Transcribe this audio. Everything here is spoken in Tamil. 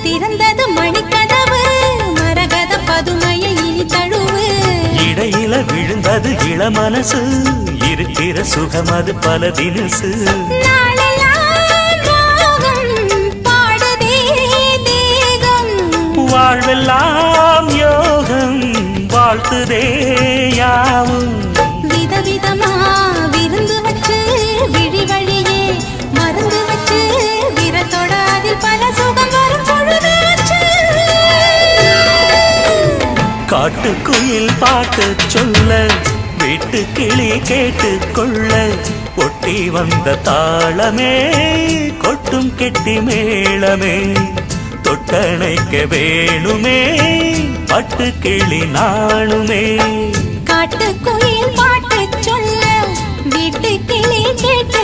திறந்தது மணிக்கதவு மரகத பதுமையை இனி தழுவு இடையில விழுந்தது இளமனசு இருக்கிற சுகம் அது பல தினசு வாழ்வெல்லாம் யோகம் வாழ்த்துதே யாவும் விதவிதமா விருந்து வச்சு விழி வழியே மருந்து வச்சு விரத்தோட அதில் பல சுகம் வரும் பொழுது காட்டுக்குயில் பாட்டு சொல்ல வீட்டு கிளி கேட்டு கொள்ள ஒட்டி வந்த தாளமே கொட்டும் கெட்டி மேளமே தொட்டணைக்க வேணுமே பட்டு கிளி நாணுமே காட்டுக்குயில் பாட்டு சொல்ல வீட்டு கிளி கேட்டு